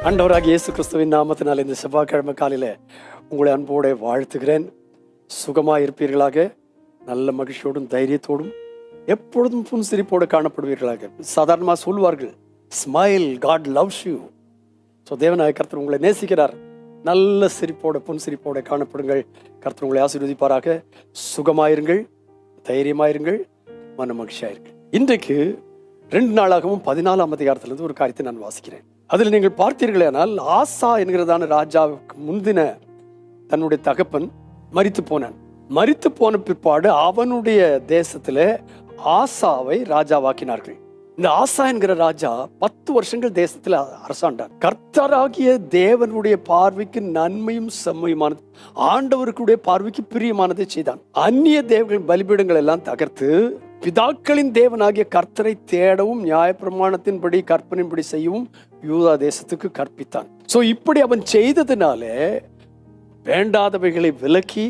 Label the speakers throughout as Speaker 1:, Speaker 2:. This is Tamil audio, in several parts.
Speaker 1: ஆண்டவராகிய இயேசு கிறிஸ்துவின் நாமத்தினால் இந்த செவ்வாய்க்கிழமை காலையில் உங்களை அன்போடு வாழ்த்துகிறேன். சுகமாக இருப்பீர்களாக, நல்ல மகிழ்ச்சியோடும் தைரியத்தோடும் எப்பொழுதும் புன்சிரிப்போடு காணப்படுவீர்களாக. சாதாரணமாக சொல்வார்கள், smile, God loves you. So தேவனாய கர்த்தர் உங்களை நேசிக்கிறார். நல்ல சிரிப்போட புன்சிரிப்போட காணப்படுங்கள். கர்த்தர் உங்களை ஆசீர்வதிப்பாராக. சுகமாயிருங்கள், தைரியமாயிருங்கள், மன மகிழ்ச்சியாயிருங்கள். இன்றைக்கு 2 நாளாகவும் 14ஆம் அதிகாரத்திலிருந்து ஒரு காரியத்தை நான் வாசிக்கிறேன். அதில் நீங்கள் பார்த்தீர்களேனால், ஆசா என்கிறதான ராஜாவுக்கு முந்தின தன்னுடைய தகப்பன் மரித்து போனான். மரித்து போன பிற்பாடு அவனுடைய தேசத்துல ஆசாவை ராஜாவாக்கினார்கள். இந்த ஆசா என்கிற ராஜா 10 வருஷங்கள் தேசத்துல அரசாண்டார். கர்த்தராகிய தேவனுடைய பார்வைக்கு நன்மையும் செம்மையுமானது, ஆண்டவருக்குடைய பார்வைக்கு பிரியமானதை செய்தான். அந்நிய தேவர்கள் பலிபீடங்கள் எல்லாம் தகர்த்து பிதாக்களின் தேவனாகிய கர்த்தரை தேடவும் நியாயப்பிரமாணத்தின்படி கற்பனையின்படி செய்யவும் யூதா தேசத்துக்கு கற்பித்தான். சோ இப்படி அவன் செய்ததுனால வேண்டாதவைகளை விலக்கி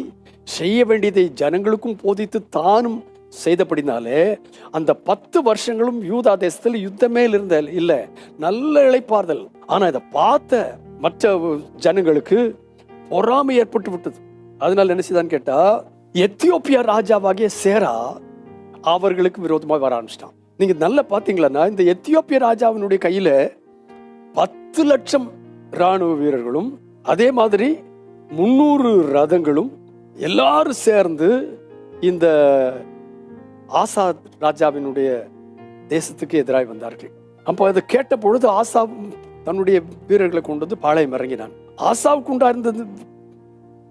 Speaker 1: செய்ய வேண்டியதை ஜனங்களுக்கும் போதித்து தானும் செய்தபடினாலே அந்த 10 வருஷங்களும் யூதா தேசத்தில் யுத்தமே இல்ல, நல்ல இளைப்பாறுதல். ஆனா இதை பார்த்த மற்ற ஜனங்களுக்கு பொறாமை ஏற்பட்டு விட்டது. அதனால என்ன செய்தான்னு கேட்டா, எத்தியோப்பியா ராஜாவாகிய சேரா அவர்களுக்கு விரோதமாக வர ஆரம்பிச்சிட்டான். நீங்க நல்லா பாத்தீங்களா, இந்த எத்தியோப்பிய ராஜாவினுடைய கையில 10 லட்சம் ராணுவ வீரர்களும் அதே மாதிரி 300 ரதங்களும் எல்லாரும் சேர்ந்து இந்த ஆசா ராஜாவினுடைய தேசத்துக்கு எதிராக வந்தார்கள். அப்போ அதை கேட்ட பொழுது ஆசா தன்னுடைய வீரர்களை கொண்டு வந்து பாளையம் இறங்கினான். ஆசாவுக்கு உண்டாயிருந்தது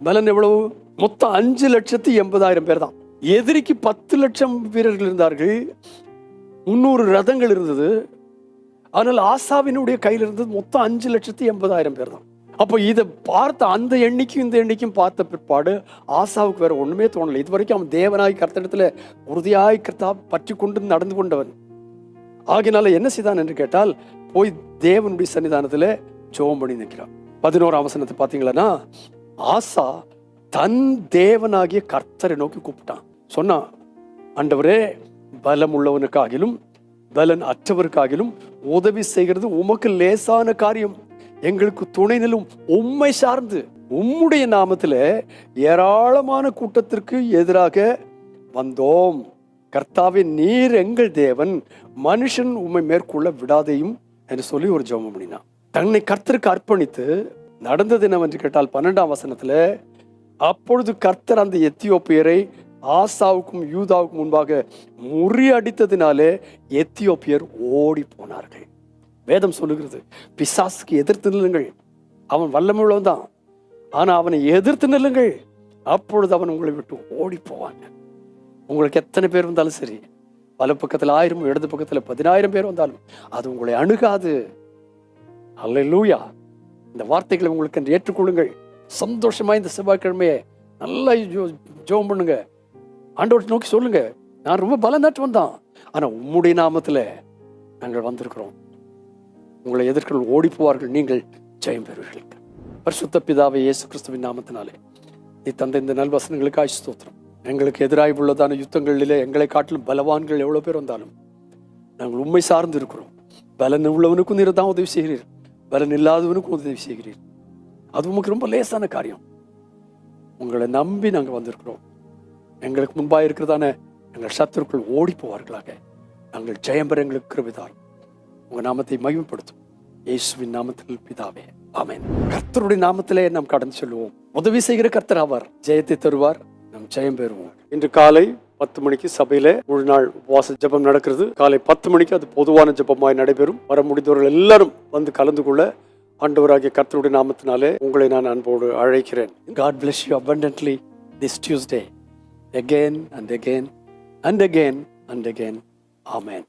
Speaker 1: பலன் எவ்வளவு? மொத்தம் 5,80,000 பேர் தான். எதிரிக்கு 10 லட்சம் வீரர்கள் இருந்தார்கள், 300 ரதங்கள் இருந்தது. ஆனால் ஆசாவினுடைய கையில் இருந்தது மொத்தம் 5,80,000 பேர் தான். அப்போ இதை பார்த்த அந்த எண்ணிக்கையும் இந்த எண்ணிக்கையும் பார்த்த பிற்பாடு ஆசாவுக்கு வேற ஒண்ணுமே தோணலை. இது வரைக்கும் அவன் தேவனாய் கர்த்தரிடத்துல உறுதியாய் கர்த்தா பற்றி கொண்டு நடந்து கொண்டவன். ஆகினால என்ன செய்தான் என்று கேட்டால், போய் தேவனுடைய சன்னிதானத்துல ஜெபம் பண்ணி நிற்கிறான். 11ஆம் வசனத்தை பார்த்தீங்களா, ஆசா தன் தேவனாகிய கர்த்தரை நோக்கி கூப்பிட்டான். சொன்னா, ஆண்டவரே, பலம் உள்ளவனுக்காகிலும் பலன் அற்றவருக்காகிலும் உதவி செய்கிறது உமக்கு லேசான காரியம். எங்களுக்கு துணை நிலும் உம்மை சார்ந்து உம்முடைய நாமத்துல ஏராளமான கூட்டத்திற்கு எதிராக வந்தோம். கர்த்தாவே, நீர் எங்கள் தேவன், மனுஷன் உம்மை மேற்கொள்ள விடாதையும் என்று சொல்லி ஒரு ஜெபம் பண்ணினான். தன்னை கர்த்தருக்கு அர்ப்பணித்து நடந்தது என்னவென்று கேட்டால் 12ஆம் வசனத்துல, அப்பொழுது கர்த்தர் அந்த எத்தியோப்பியரை ஆசாவுக்கும் யூதாவுக்கும் முன்பாக முறியடித்ததினாலே எத்தியோப்பியர் ஓடி போனார்கள். வேதம் சொல்லுகிறது, பிசாசுக்கு எதிர்த்து நில்லுங்கள், அவன் வல்லமுள்ளவன் தான், ஆனா அவனை எதிர்த்து நில்லுங்கள், அப்பொழுது அவன் உங்களை விட்டு ஓடி போவாங்க. உங்களுக்கு எத்தனை பேர் வந்தாலும் சரி, வல பக்கத்துல 1000 இடது பக்கத்துல 10,000 பேர் வந்தாலும் அது உங்களை அணுகாது. அல்லேலூயா. இந்த வார்த்தைகளை உங்களுக்கு ஏற்றுக்கொள்ளுங்கள். சந்தோஷமா இந்த செவ்வாய்க்கிழமையை நல்லா ஜெபம் பண்ணுங்க. ஆண்டவரை நோக்கி சொல்லுங்க, நான் ரொம்ப பலனாற்றவன் தான், ஆனா உம்முடைய நாமத்துல நாங்கள் வந்திருக்கிறோம். உங்களை எதிர்க்க ஓடி போவார்கள், நீங்கள் ஜெயம் பெறுவீர்கள். பரிசுத்த பிதாவை இயேசு கிறிஸ்துவின் நாமத்தினாலே நீ தந்த இந்த நல்வசனங்களுக்காக ஸ்தோத்திரம். எங்களுக்கு எதிராக உள்ளதான யுத்தங்களிலே எங்களை காட்டிலும் பலவான்கள் எவ்வளவு பேர் வந்தாலும் நாங்கள் உண்மை சார்ந்து இருக்கிறோம். பலன் உள்ளவனுக்கும் நீர் தான் உதவி செய்கிறீர், பலன் இல்லாதவனுக்கும் உதவி செய்கிறீர். அது உமக்கு ரொம்ப லேசான காரியம். உங்களை நம்பி நாங்கள் வந்திருக்கிறோம். எங்களுக்கு முன்பாக இருக்கிறதான எங்கள் சத்துருக்கள் ஓடி போவார்களாக. நாங்கள் ஜெயம் பெற எங்களுக்கு கிருபைதார். உங்க நாமத்தை மகிமைப்படுத்தும் இயேசுவின் நாமத்தில் பிதாவே, ஆமென். கர்த்தருடைய நாமத்திலே நாம் கடந்து செல்வோம். உதவி செய்கிற கர்த்தர் அவர், ஜெயத்தை தருவார், நாம் ஜெயம் பெறுவோம். இன்று காலை 10 மணிக்கு சபையில ஒரு நாள் உபவாச ஜெபம் நடக்கிறது. காலை 10 மணிக்கு அது பொதுவான ஜெபமாய் நடைபெறும். வர முடிந்தவர்கள் எல்லாரும் வந்து கலந்து கொள்ள ஆண்டவராகிய கர்த்தருடைய நாமத்தினாலே உங்களை நான் அன்போடு அழைக்கிறேன். God bless you abundantly this Tuesday, again and again and again and again. Amen.